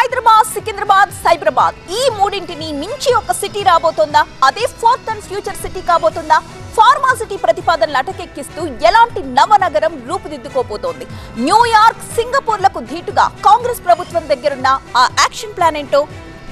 హైదరాబాద్, సికింద్రాబాద్, సైబరాబాద్ ఈ మూడింటిని మించి ఒక సిటీ రాబోతోందా? అదే ఫోర్త్ అండ్ ఫ్యూచర్ సిటీ కాబోతుందా? ఫార్మా సిటీ ప్రతిపాదనలు అటకెక్కిస్తూ ఎలాంటి నవనగరం రూపుదిద్దుకోబోతోంది? న్యూయార్క్, సింగపూర్లకు ధీటుగా కాంగ్రెస్ ప్రభుత్వం దగ్గరున్న ఆ యాక్షన్ ప్లాన్ ఏంటో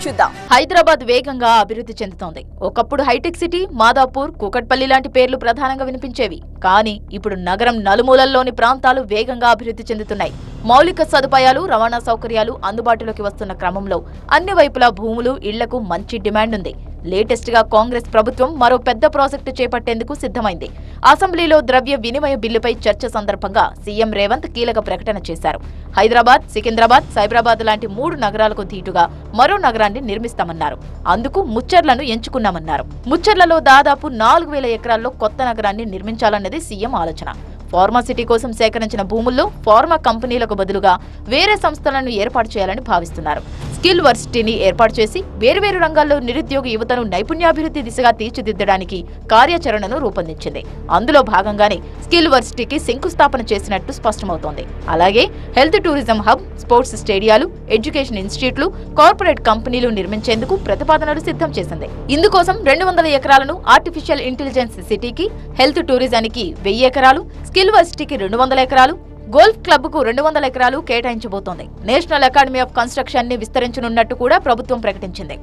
చూద్దాం. హైదరాబాద్ వేగంగా అభివృద్ధి చెందుతోంది. ఒకప్పుడు హైటెక్ సిటీ, మాదాపూర్, కూకట్పల్లి లాంటి పేర్లు ప్రధానంగా వినిపించేవి. కానీ ఇప్పుడు నగరం నలుమూలల్లోని ప్రాంతాలు వేగంగా అభివృద్ధి చెందుతున్నాయి. మౌలిక సదుపాయాలు, రవాణా సౌకర్యాలు అందుబాటులోకి వస్తున్న క్రమంలో అన్ని వైపులా భూములు, ఇళ్లకు మంచి డిమాండ్ ఉంది. లేటెస్ట్ గా కాంగ్రెస్ ప్రభుత్వం మరో పెద్ద ప్రాజెక్టు చేపట్టేందుకు సిద్ధమైంది. అసెంబ్లీలో ద్రవ్య వినిమయ బిల్లుపై చర్చ సందర్భంగా సీఎం రేవంత్ కీలక ప్రకటన చేశారు. హైదరాబాద్, సికింద్రాబాద్, సైబరాబాద్ లాంటి 3 నగరాలకు ధీటుగా మరో నగరాన్ని నిర్మిస్తామన్నారు. అందుకు ముచ్చర్లను ఎంచుకున్నామన్నారు. ముచ్చర్లలో దాదాపు 4000 ఎకరాల్లో కొత్త నగరాన్ని నిర్మించాలన్నది సీఎం ఆలోచన. ఫార్మా సిటీ కోసం సేకరించిన భూముల్లో ఫార్మా కంపెనీలకు బదులుగా వేరే సంస్థలను ఏర్పాటు చేయాలని భావిస్తున్నారు. స్కిల్ వర్సిటీని ఏర్పాటు చేసి వేర్వేరు రంగాల్లో నిరుద్యోగ యువతను నైపుణ్యాభివృద్ధి దిశగా తీర్చిదిద్దడానికి కార్యాచరణను రూపొందించింది. అందులో భాగంగానే స్కిల్ వర్సిటీకి శంకుస్థాపన చేసినట్టు స్పష్టమవుతోంది. అలాగే హెల్త్ టూరిజం హబ్, స్పోర్ట్స్ స్టేడియాలు, ఎడ్యుకేషన్ ఇన్స్టిట్యూట్లు, కార్పొరేట్ కంపెనీలు నిర్మించేందుకు ప్రతిపాదనలు సిద్ధం చేసింది. ఇందుకోసం 200 ఎకరాలను ఆర్టిఫిషియల్ ఇంటెలిజెన్స్ సిటీకి, హెల్త్ టూరిజానికి 1000 ఎకరాలు, స్కిల్ వర్సిటీకి 200 ఎకరాలు, గోల్ఫ్ క్లబ్ కు 200 ఎకరాలు కేటాయించబోతోంది. నేషనల్ అకాడమీ ఆఫ్ కన్స్ట్రక్షన్ ని విస్తరించనున్నట్టు కూడా ప్రభుత్వం ప్రకటించింది.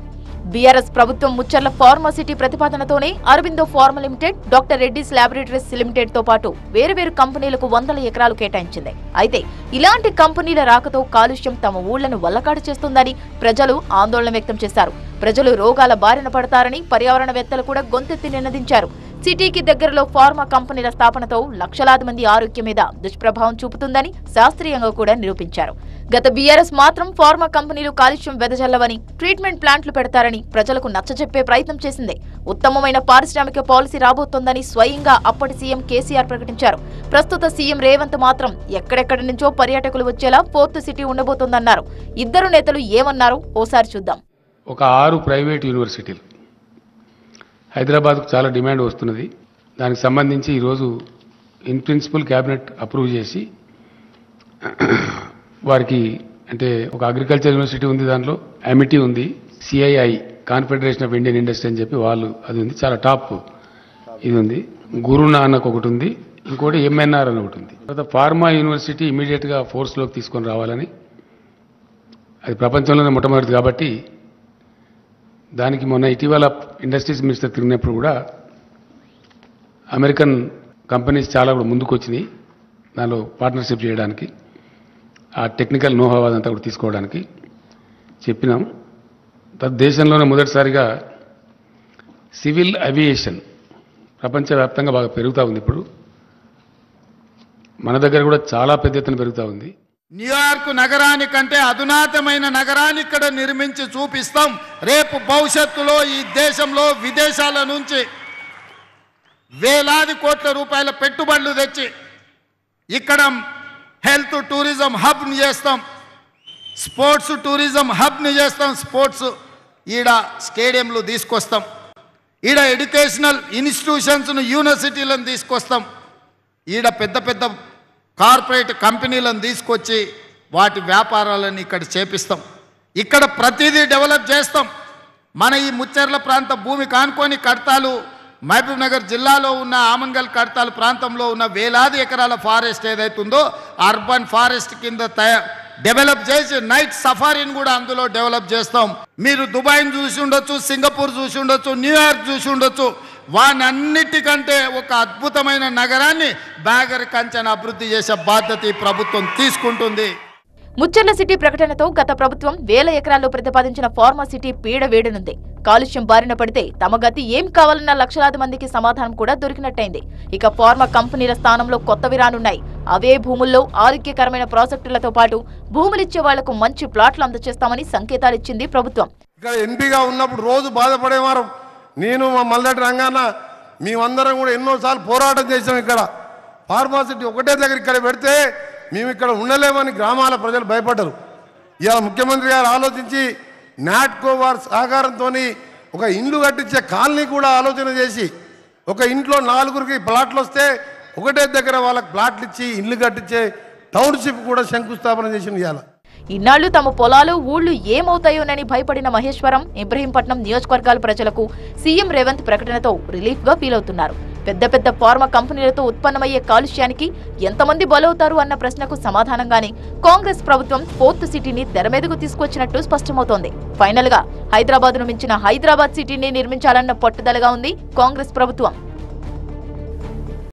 బీఆర్ఎస్ ప్రభుత్వం ముచ్చర్ల ఫార్మా సిటీ ప్రతిపాదనతోనే Aurobindo pharma limited, doctor Reddy's laboratories limited తో పాటు వేరువేరు కంపెనీలకు 100 ఎకరాలు కేటాయించింది. అయితే ఇలాంటి కంపెనీల రాకతో కాలుష్యం తమ ఊళ్లను వల్లకాడు చేస్తుందని ప్రజలు ఆందోళన వ్యక్తం చేశారు. ప్రజలు రోగాల బారిన పడతారని పర్యావరణవేత్తలు కూడా గొంతెత్తి నినదించారు. సిటీకి దగ్గరలో ఫార్మా కంపెనీల స్థాపనతో లక్షలాది మంది ఆరోగ్యం మీద దుష్ప్రభావం చూపుతుందని శాస్త్రీయంగా కూడా నిరూపించారు. గత బీఆర్ఎస్ మాత్రం ఫార్మా కంపెనీలు కాలుష్యం వెదజల్లవని, ట్రీట్మెంట్ ప్లాంట్లు పెడతారని ప్రజలకు నచ్చజెప్పే ప్రయత్నం చేసింది. ఉత్తమమైన పారిశ్రామిక పాలసీ రాబోతోందని స్వయంగా అప్పటి సీఎం కేసీఆర్ ప్రకటించారు. ప్రస్తుత సీఎం రేవంత్ మాత్రం ఎక్కడెక్కడి నుంచో పర్యాటకులు వచ్చేలా ఫోర్త్ సిటీ ఉండబోతోందన్నారు. ఇద్దరు నేతలు ఏమన్నారో ఓసారి చూద్దాం. ఒక 6 ప్రైవేట్ యూనివర్సిటీలు హైదరాబాద్కు చాలా డిమాండ్ వస్తున్నది. దానికి సంబంధించి ఈరోజు ఇన్ ప్రిన్సిపల్ క్యాబినెట్ అప్రూవ్ చేసి వారికి అంటే ఒక అగ్రికల్చర్ యూనివర్సిటీ ఉంది, దాంట్లో అమిటీ ఉంది, CII confederation of Indian industry అని చెప్పి వాళ్ళు అది ఉంది, చాలా టాప్ ఇది ఉంది, గురు నానక్ ఒకటి ఉంది, ఇంకోటి ఎంఎన్ఆర్ అని ఒకటి ఉంది. తర్వాత ఫార్మా యూనివర్సిటీ ఇమీడియట్గా ఫోర్స్లోకి తీసుకొని రావాలని, అది ప్రపంచంలోనే మొట్టమొదటిది కాబట్టి దానికి మొన్న ఇటీవల ఇండస్ట్రీస్ మినిస్టర్ తిరిగినప్పుడు కూడా అమెరికన్ కంపెనీస్ చాలా కూడా ముందుకు వచ్చినాయి దానిలో పార్ట్నర్షిప్ చేయడానికి, ఆ టెక్నికల్ నోహా అదంతా కూడా తీసుకోవడానికి చెప్పినాం. దేశంలోనే మొదటిసారిగా సివిల్ అవియేషన్ ప్రపంచవ్యాప్తంగా బాగా పెరుగుతూ ఉంది. ఇప్పుడు మన దగ్గర కూడా చాలా పెద్ద ఎత్తున పెరుగుతూ ఉంది. న్యూయార్క్ నగరానికంటే అధునాతమైన నగరాన్ని ఇక్కడ నిర్మించి చూపిస్తాం. రేపు భవిష్యత్తులో ఈ దేశంలో విదేశాల నుంచి వేలాది కోట్ల రూపాయల పెట్టుబడులు తెచ్చి ఇక్కడ హెల్త్ టూరిజం హబ్ని చేస్తాం, స్పోర్ట్స్ టూరిజం హబ్ని చేస్తాం. స్పోర్ట్స్ ఈడ స్టేడియంలు తీసుకొస్తాం, ఈడ ఎడ్యుకేషనల్ ఇన్స్టిట్యూషన్స్ను యూనివర్సిటీలను తీసుకొస్తాం, ఈడ పెద్ద పెద్ద కార్పొరేట్ కంపెనీలను తీసుకొచ్చి వాటి వ్యాపారాలను ఇక్కడ చేపిస్తాం. ఇక్కడ ప్రతిదీ డెవలప్ చేస్తాం. మన ఈ ముచ్చర్ల ప్రాంత భూమి కానుకొని కడతాలు, మహబూబ్ నగర్ జిల్లాలో ఉన్న ఆమన్గల్ కడతాలు ప్రాంతంలో ఉన్న వేలాది ఎకరాల ఫారెస్ట్ ఏదైతుందో అర్బన్ ఫారెస్ట్ కింద డెవలప్ చేసి నైట్ సఫారీని కూడా అందులో డెవలప్ చేస్తాం. మీరు దుబాయ్ని చూసి ఉండొచ్చు, సింగపూర్ చూసి ఉండొచ్చు, న్యూయార్క్ చూసి ఉండొచ్చు. వానన్నిటికంటే ఒక అద్భుతమైన నగరాన్ని బ్యాగర్ కంచెను అభివృద్ధి చేసే బాధ్యత ఈ ప్రభుత్వం తీసుకుంటుంది. ముచ్చర్ల సిటీ ప్రకటనతో గత ప్రభుత్వం 1000 ఎకరాల్లో ప్రతిపాదించిన ఫార్మా సిటీ పీడ వేడనుంది. కాలుష్యం బారిన పడితే తమ గతి ఏం కావాలన్న లక్షలాది మందికి సమాధానం కూడా దొరికినట్టయింది. ఇక ఫార్మా కంపెనీల స్థానంలో కొత్తవి రానున్నాయి. అవే భూముల్లో ఆరోగ్యకరమైన ప్రాజెక్టులతో పాటు భూములిచ్చే వాళ్లకు మంచి ప్లాట్లు అందజేస్తామని సంకేతాలిచ్చింది ప్రభుత్వం. ఇక్కడ ఎంపీగా ఉన్నప్పుడు రోజు బాధపడేవారు. నేను మా మల్లెటి రంగాన మేమందరం కూడా ఎన్నోసార్లు పోరాటం చేసాం. ఇక్కడ ఫార్మాసిటీ ఒకటే దగ్గర ఇక్కడ పెడితే మేము ఇక్కడ ఉండలేమని గ్రామాల ప్రజలు భయపడ్డారు. ఇవాళ ముఖ్యమంత్రి గారు ఆలోచించి నాట్కో వారి సహకారంతో ఒక ఇండ్లు కట్టించే కాలనీ కూడా ఆలోచన చేసి ఒక ఇంట్లో 4గురికి ప్లాట్లు వస్తే ఒకటే దగ్గర వాళ్ళకి ప్లాట్లు ఇచ్చి ఇల్లు కట్టించే టౌన్షిప్ కూడా శంకుస్థాపన చేసింది ఇవాళ. ఇన్నాళ్లు తమ పొలాలు ఊళ్లు ఏమవుతాయోనని భయపడిన మహేశ్వరం ఇబ్రహీంపట్నం నియోజకవర్గాల ప్రజలకు సీఎం రేవంత్ ప్రకటనతో రిలీఫ్ గా ఫీల్ అవుతున్నారు. పెద్ద పెద్ద ఫార్మా కంపెనీలతో ఉత్పన్నమయ్యే కాలుష్యానికి ఎంతమంది బలవుతారు అన్న ప్రశ్నకు సమాధానంగానే కాంగ్రెస్ ప్రభుత్వం 4th సిటీని తెరమీదకు తీసుకొచ్చినట్టు స్పష్టమవుతోంది. ఫైనల్ గా హైదరాబాద్ ను మించిన హైదరాబాద్ సిటీని నిర్మించాలన్న పట్టుదలగా ఉంది కాంగ్రెస్ ప్రభుత్వం.